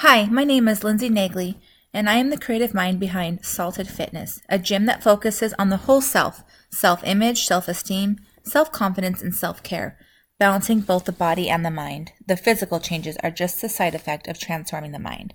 Hi, my name is Lindsay Nagley, and I am the creative mind behind Salted Fitness, a gym that focuses on the whole self-image, self-esteem, self-confidence, and self-care, balancing both the body and the mind. The physical changes are just the side effect of transforming the mind.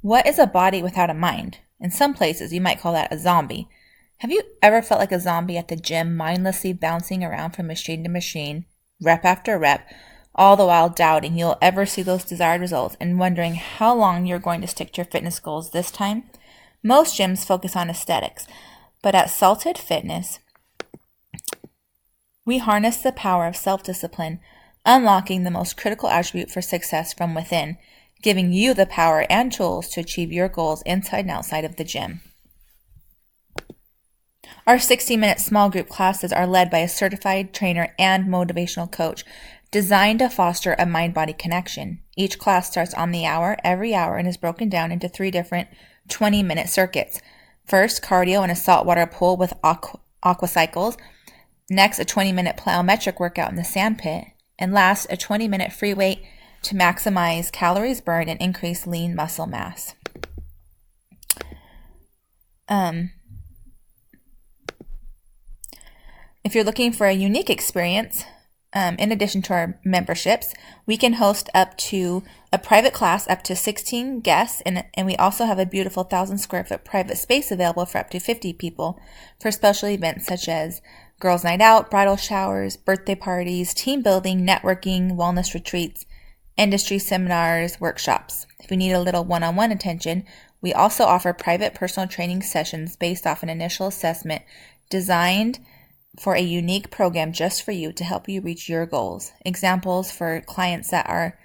What is a body without a mind? In some places, you might call that a zombie. Have you ever felt like a zombie at the gym, mindlessly bouncing around from machine to machine, rep after rep, all the while doubting you'll ever see those desired results and wondering how long you're going to stick to your fitness goals this time? Most gyms focus on aesthetics, but at Salted Fitness, we harness the power of self-discipline, unlocking the most critical attribute for success from within, giving you the power and tools to achieve your goals inside and outside of the gym. Our 60-minute small group classes are led by a certified trainer and motivational coach designed to foster a mind-body connection. Each class starts on the hour, every hour, and is broken down into 3 different 20-minute circuits. First, cardio in a saltwater pool with aqua cycles. Next, a 20-minute plyometric workout in the sand pit. And last, a 20-minute free weight to maximize calories burned and increase lean muscle mass. If you're looking for a unique experience, in addition to our memberships, we can host up to a private class up to 16 guests, and we also have a beautiful 1,000 square foot private space available for up to 50 people for special events such as girls' night out, bridal showers, birthday parties, team building, networking, wellness retreats, industry seminars, workshops. If you need a little one-on-one attention, we also offer private personal training sessions based off an initial assessment designed for a unique program just for you to help you reach your goals. Examples for clients that are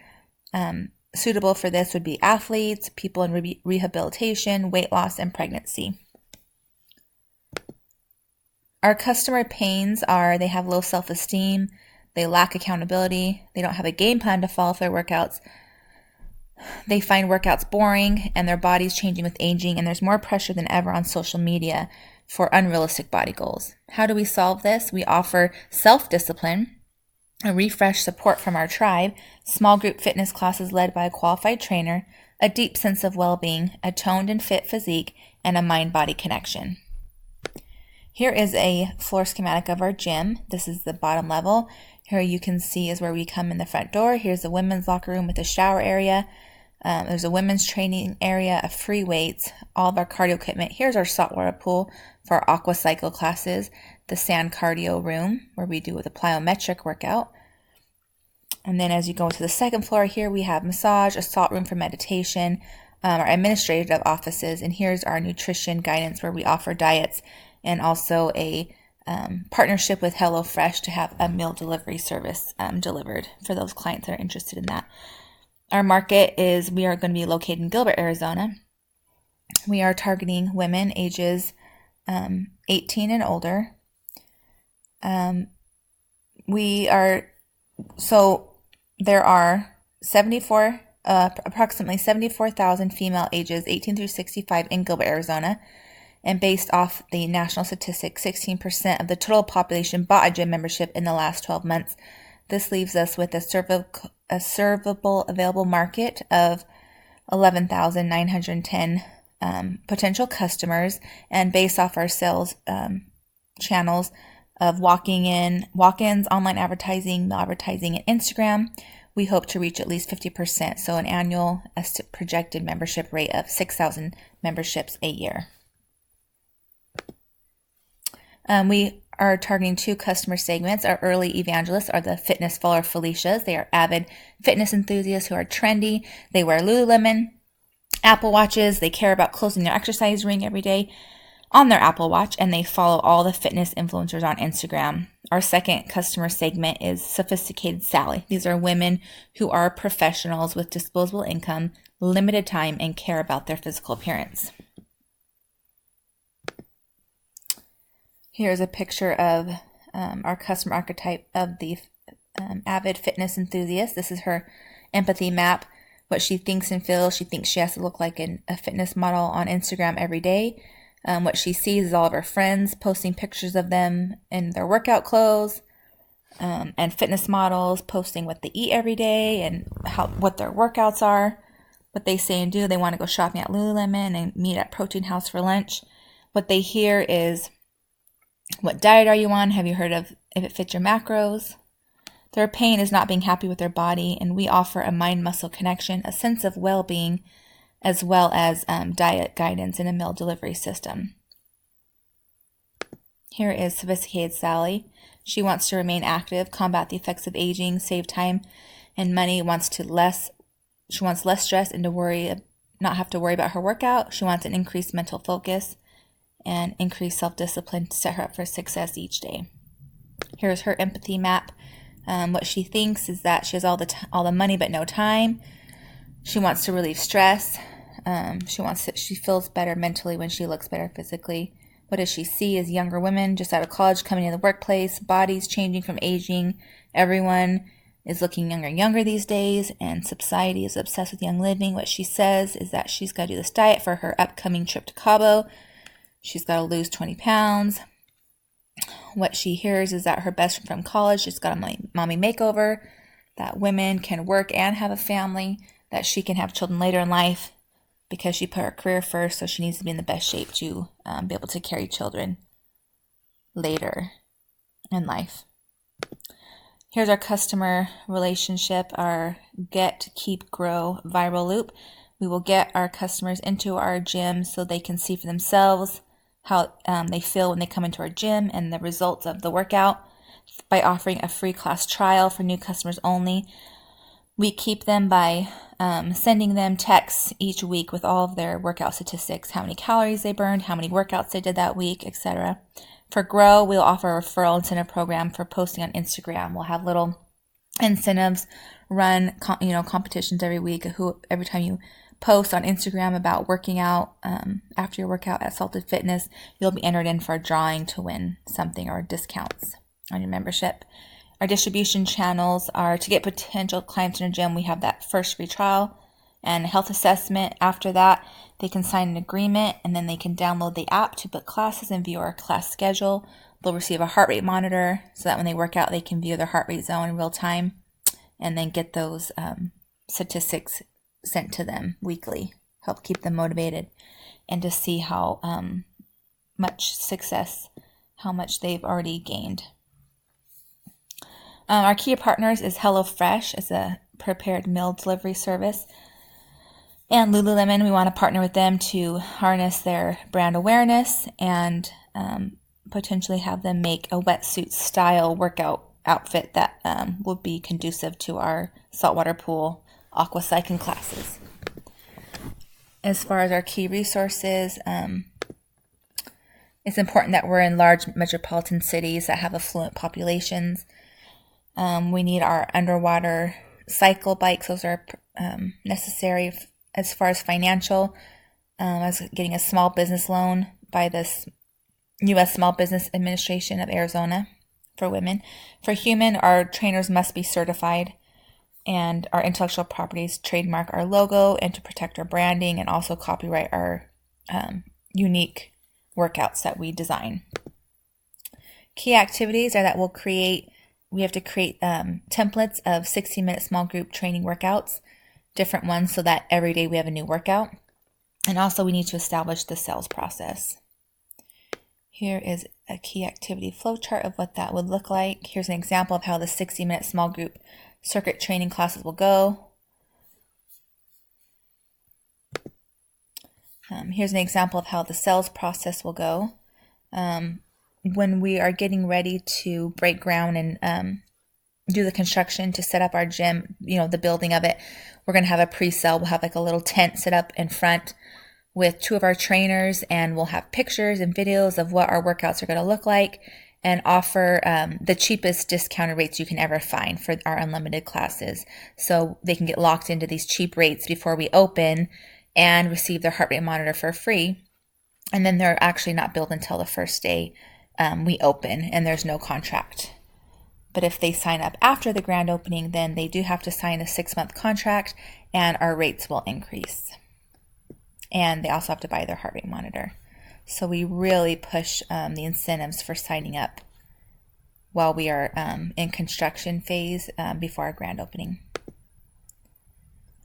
suitable for this would be athletes, people in rehabilitation, weight loss, and pregnancy. Our customer pains are they have low self-esteem, they lack accountability, they don't have a game plan to follow for their workouts, they find workouts boring, and their body's changing with aging, and there's more pressure than ever on social media for unrealistic body goals. How do we solve this? We offer self-discipline, a refreshed support from our tribe, small group fitness classes led by a qualified trainer, a deep sense of well-being, a toned and fit physique, and a mind-body connection. Here is a floor schematic of our gym. This is the bottom level. Here you can see is where we come in the front door. Here's the women's locker room with a shower area. There's a women's training area, a free weights, all of our cardio equipment. Here's our saltwater pool for our aqua cycle classes, the sand cardio room where we do the plyometric workout. And then as you go to the second floor, here we have massage, a salt room for meditation, our administrative offices, and here's our nutrition guidance where we offer diets and also a partnership with HelloFresh to have a meal delivery service delivered for those clients that are interested in that. Our market is, we are going to be located in Gilbert, Arizona. We are targeting women ages 18 and older. There are approximately 74,000 female ages 18 through 65 in Gilbert, Arizona. And based off the national statistics, 16% of the total population bought a gym membership in the last 12 months. This leaves us with a servable available market of 11,910 potential customers, and based off our sales channels of walk-ins, online advertising, and Instagram, we hope to reach at least 50%, so an annual projected membership rate of 6,000 memberships a year. We are targeting 2 customer segments. Our early evangelists are the fitness follower Felicias. They are avid fitness enthusiasts who are trendy. They wear Lululemon, Apple Watches. They care about closing their exercise ring every day on their Apple Watch, and they follow all the fitness influencers on Instagram. Our second customer segment is Sophisticated Sally. These are women who are professionals with disposable income, limited time, and care about their physical appearance. Here's a picture of our customer archetype of the avid fitness enthusiast. This is her empathy map, what she thinks and feels. She thinks she has to look like a fitness model on Instagram every day. What she sees is all of her friends posting pictures of them in their workout clothes, and fitness models posting what they eat every day and what their workouts are. what they say and do. They want to go shopping at Lululemon and meet at Protein House for lunch. What they hear is, what diet are you on? Have you heard of if it fits your macros? Their pain is not being happy with their body, and we offer a mind-muscle connection, a sense of well-being, as well as diet guidance and a meal delivery system. Here is Sophisticated Sally. She wants to remain active, combat the effects of aging, save time and money, she wants less stress and not have to worry about her workout. She wants an increased mental focus and increased self-discipline to set her up for success each day. Here's her empathy map. What she thinks is that she has all the money but no time. She wants to relieve stress. She feels better mentally when she looks better physically. What does she see is younger women just out of college coming into the workplace, bodies changing from aging. Everyone is looking younger and younger these days, and society is obsessed with young living. What she says is that she's got to do this diet for her upcoming trip to Cabo. She's got to lose 20 pounds. What she hears is that her best friend from college just got a mommy makeover, that women can work and have a family, that she can have children later in life because she put her career first, so she needs to be in the best shape to be able to carry children later in life. Here's our customer relationship, our get, keep, grow viral loop. We will get our customers into our gym so they can see for themselves how they feel when they come into our gym and the results of the workout by offering a free class trial for new customers only. We keep them by sending them texts each week with all of their workout statistics, how many calories they burned, how many workouts they did that week, etc. For Grow, we'll offer a referral incentive program for posting on Instagram. We'll have little incentives, run competitions every week. Every time you post on Instagram about working out after your workout at Salted Fitness, you'll be entered in for a drawing to win something or discounts on your membership. Our distribution channels are to get potential clients in our gym. We have that first free trial and a health assessment. After that, they can sign an agreement, and then they can download the app to book classes and view our class schedule. They'll receive a heart rate monitor so that when they work out, they can view their heart rate zone in real time and then get those statistics sent to them weekly, help keep them motivated and to see how much success, how much they've already gained. Our key partners is HelloFresh as a prepared meal delivery service. And Lululemon, we want to partner with them to harness their brand awareness and potentially have them make a wetsuit style workout outfit that will be conducive to our saltwater pool aqua cycling classes. As far as our key resources, it's important that we're in large metropolitan cities that have affluent populations. We need our underwater cycle bikes. Those are necessary as far as financial, as getting a small business loan by this U.S. Small Business Administration of Arizona for women. For human, our trainers must be certified, and our intellectual properties trademark our logo and to protect our branding and also copyright our unique workouts that we design. Key activities are that we have to create templates of 60-minute small group training workouts, different ones so that every day we have a new workout. And also we need to establish the sales process. Here is a key activity flowchart of what that would look like. Here's an example of how the 60-minute small group circuit training classes will go. Here's an example of how the sales process will go. When we are getting ready to break ground and do the construction to set up our gym, the building of it, we're going to have a pre-sale. We'll have like a little tent set up in front with 2 of our trainers, and we'll have pictures and videos of what our workouts are going to look like and offer the cheapest discounted rates you can ever find for our unlimited classes. So they can get locked into these cheap rates before we open and receive their heart rate monitor for free. And then they're actually not billed until the first day we open, and there's no contract. But if they sign up after the grand opening, then they do have to sign a 6-month contract, and our rates will increase. And they also have to buy their heart rate monitor. So we really push the incentives for signing up while we are in construction phase before our grand opening.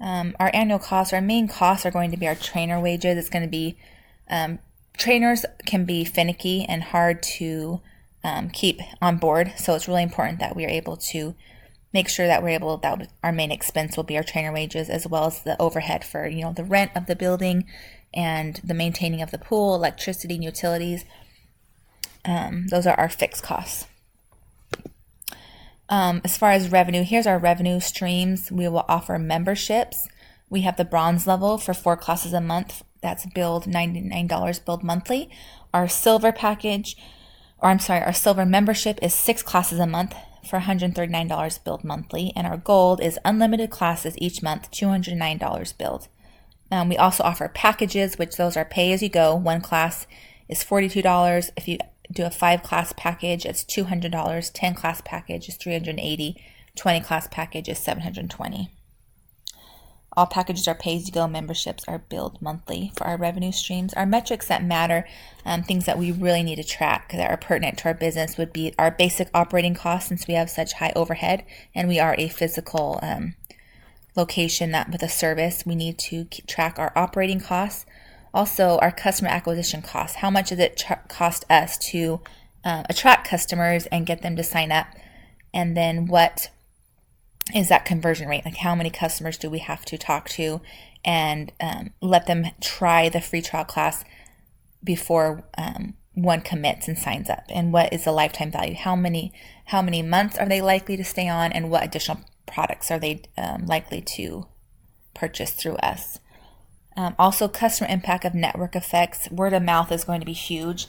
Our annual costs, our main costs are going to be our trainer wages. It's going to be, trainers can be finicky and hard to keep on board. So it's really important that we are able to make sure that that our main expense will be our trainer wages, as well as the overhead for, the rent of the building and the maintaining of the pool, electricity and utilities. Those are our fixed costs. As far as revenue, here's our revenue streams. We will offer memberships. We have the bronze level for 4 classes a month. That's billed $99 billed monthly. Our silver package, our silver membership is 6 classes a month for $139 billed monthly. And our gold is unlimited classes each month, $209 billed. We also offer packages, which those are pay as you go. 1 class is $42. If you do a 5-class package, it's $200. 10-class package is $380. 20-class package is $720. All packages are pay as you go. Memberships are billed monthly. For our revenue streams, our metrics that matter, things that we really need to track that are pertinent to our business, would be our basic operating costs, since we have such high overhead and we are a physical location that with a service, we need to track our operating costs. Also, our customer acquisition costs. How much does it cost us to attract customers and get them to sign up? And then what is that conversion rate? Like, how many customers do we have to talk to and let them try the free trial class before one commits and signs up? And what is the lifetime value? How many months are they likely to stay on? And what additional products are they likely to purchase through us? Also, customer impact of network effects. Word of mouth is going to be huge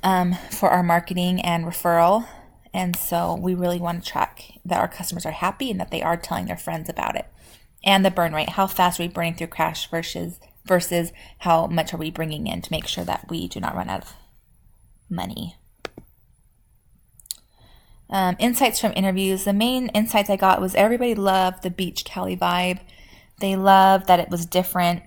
for our marketing and referral. And so we really want to track that our customers are happy and that they are telling their friends about it. And the burn rate. How fast are we burning through cash versus how much are we bringing in to make sure that we do not run out of money. Insights from interviews. The main insights I got was everybody loved the Beach Cali vibe. They loved that it was different.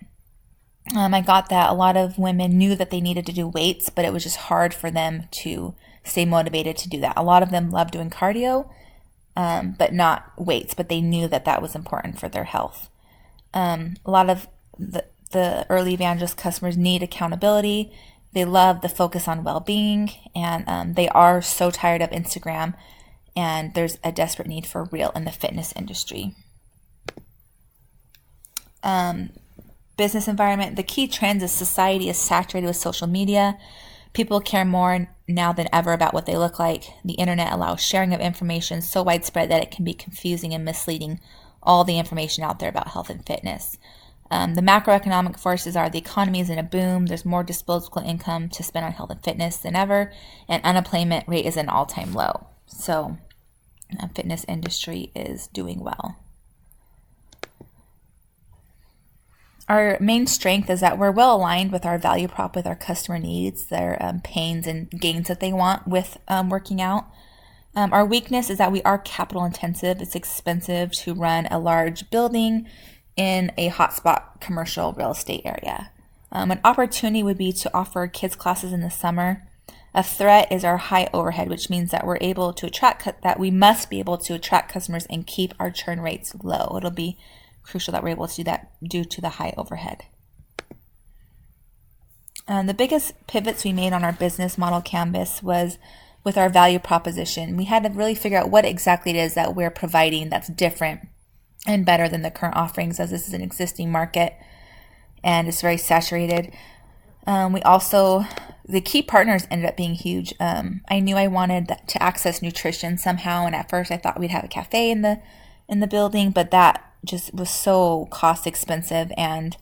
I got that a lot of women knew that they needed to do weights, but it was just hard for them to stay motivated to do that. A lot of them loved doing cardio, but not weights, but they knew that that was important for their health. A lot of the early evangelist customers need accountability. They love the focus on well-being, and they are so tired of Instagram, and there's a desperate need for real in the fitness industry. Business environment. The key trends is society is saturated with social media. People care more now than ever about what they look like. The internet allows sharing of information so widespread that it can be confusing and misleading, all the information out there about health and fitness. The macroeconomic forces are the economy is in a boom. There's more disposable income to spend on health and fitness than ever, and unemployment rate is an all-time low. So the fitness industry is doing well. Our main strength is that we're well aligned with our value prop, with our customer needs, their pains and gains that they want with working out. Our weakness is that we are capital intensive. It's expensive to run a large building in a hotspot commercial real estate area. An opportunity would be to offer kids classes in the summer. A threat is our high overhead, which means that we must be able to attract customers and keep our churn rates low. It'll be crucial that we're able to do that due to the high overhead. The biggest pivots we made on our business model canvas was with our value proposition. We had to really figure out what exactly it is that we're providing that's different and better than the current offerings, as this is an existing market and it's very saturated. The key partners ended up being huge. I knew I wanted to access nutrition somehow, and at first I thought we'd have a cafe in the building, but that just was so cost expensive, and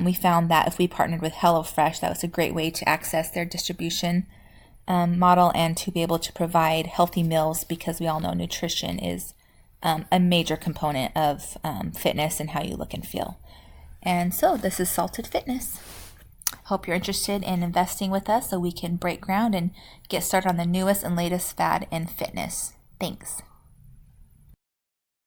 we found that if we partnered with HelloFresh, that was a great way to access their distribution model and to be able to provide healthy meals, because we all know nutrition is a major component of fitness and how you look and feel. And so this is Salted Fitness. Hope you're interested in investing with us so we can break ground and get started on the newest and latest fad in fitness. Thanks.